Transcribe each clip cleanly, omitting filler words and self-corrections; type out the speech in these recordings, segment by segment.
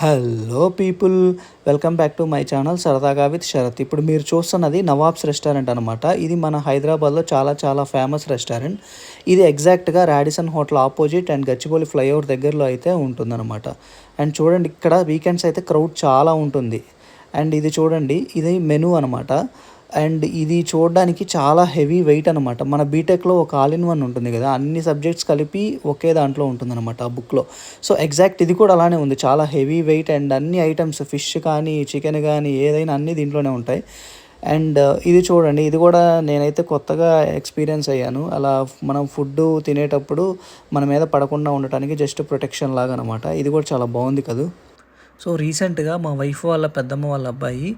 Hello people, welcome back to my channel సరదాగా with Sarath. ఇప్పుడు మీరు చూస్తున్నది నవాబ్స్ రెస్టారెంట్ అనమాట. ఇది మన హైదరాబాద్లో చాలా ఫేమస్ రెస్టారెంట్. ఇది ఎగ్జాక్ట్గా Radisson hotel opposite and Gachibowli flyover దగ్గరలో అయితే ఉంటుందన్నమాట. అండ్ చూడండి, ఇక్కడ వీకెండ్స్ అయితే క్రౌడ్ చాలా ఉంటుంది. అండ్ ఇది చూడండి, ఇది మెనూ అనమాట. అండ్ ఇది చూడడానికి చాలా హెవీ వెయిట్ అనమాట. మన బీటెక్లో ఒక ఆల్ ఇన్ వన్ ఉంటుంది కదా, అన్ని సబ్జెక్ట్స్ కలిపి ఒకే దాంట్లో ఉంటుందన్నమాట ఆ బుక్లో. సో ఎగ్జాక్ట్ ఇది కూడా అలానే ఉంది, చాలా హెవీ వెయిట్. అండ్ అన్ని ఐటమ్స్, ఫిష్ కానీ చికెన్ కానీ ఏదైనా అన్నీ దీంట్లోనే ఉంటాయి. అండ్ ఇది చూడండి, ఇది కూడా నేనైతే కొత్తగా ఎక్స్పీరియన్స్ అయ్యాను. అలా మనం ఫుడ్ తినేటప్పుడు మన మీద పడకుండా ఉండటానికి జస్ట్ ప్రొటెక్షన్ లాగా అనమాట. ఇది కూడా చాలా బాగుంది కదా. సో రీసెంట్గా మా వైఫ్ వాళ్ళ పెద్దమ్మ వాళ్ళ అబ్బాయి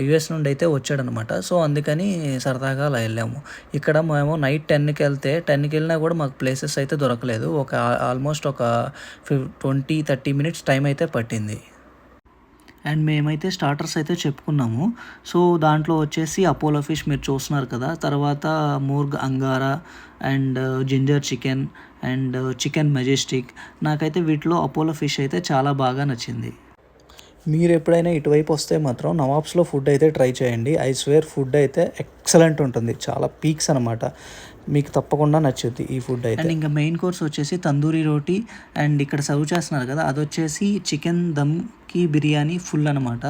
యుఎస్ నుండి అయితే వచ్చాడనమాట. సో అందుకని సరదాగా అలా వెళ్ళాము. ఇక్కడ మేము నైట్ 10కి వెళ్తే 10కి వెళ్ళినా కూడా మాకు ప్లేసెస్ అయితే దొరకలేదు. ఆల్మోస్ట్ ఒక 20-30 మినిట్స్ టైం అయితే పట్టింది. అండ్ మేమైతే స్టార్టర్స్ అయితే చెప్పుకున్నాము. సో దాంట్లో వచ్చేసి అపోలో ఫిష్ మీరు చూస్తున్నారు కదా, తర్వాత murgh angara and ginger chicken and chicken majestic. నాకైతే వీటిలో అపోలో ఫిష్ అయితే చాలా బాగా నచ్చింది. మీరు ఎప్పుడైనా ఇటువైపు వస్తే మాత్రం నవాబ్స్లో ఫుడ్ అయితే ట్రై చేయండి. ఐ స్వేర్ ఫుడ్ అయితే ఎక్సలెంట్ ఉంటుంది, చాలా పీక్స్ అనమాట. మీకు తప్పకుండా నచ్చుద్ది ఈ ఫుడ్ అయితే. అండ్ ఇంకా మెయిన్ కోర్స్ వచ్చేసి తందూరి రోటీ. అండ్ ఇక్కడ సర్వ్ చేస్తున్నారు కదా, అది వచ్చేసి చికెన్ దమ్కి బిర్యానీ ఫుల్ అనమాట.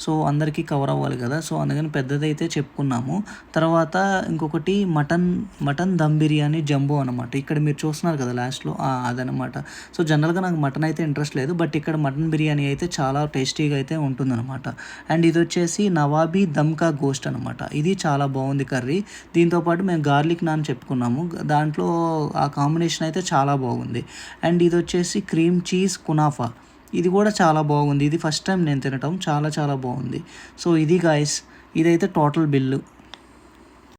సో అందరికీ కవర్ అవ్వాలి కదా, సో అందుకని పెద్దదైతే చెప్పుకున్నాము. తర్వాత ఇంకొకటి మటన్ దమ్ బిర్యానీ జంబో అనమాట. ఇక్కడ మీరు చూస్తున్నారు కదా లాస్ట్లో, అదనమాట. సో జనరల్గా నాకు మటన్ అయితే ఇంట్రెస్ట్ లేదు, బట్ ఇక్కడ మటన్ బిర్యానీ అయితే చాలా టేస్టీగా అయితే ఉంటుందన్నమాట. అండ్ ఇది వచ్చేసి నవాబీ దమ్కా గోస్ట్ అనమాట. ఇది చాలా బాగుంది కర్రీ. దీంతోపాటు మేము గార్లిక్ నాన్ చెప్పుకున్నాము, దాంట్లో ఆ కాంబినేషన్ అయితే చాలా బాగుంది. అండ్ ఇది వచ్చేసి క్రీమ్ చీజ్ కునాఫా. ఇది కూడా చాలా బాగుంది. ఇది ఫస్ట్ టైం నేను తినటం, చాలా బాగుంది. సో ఇది గాయస్, ఇదైతే టోటల్ బిల్లు.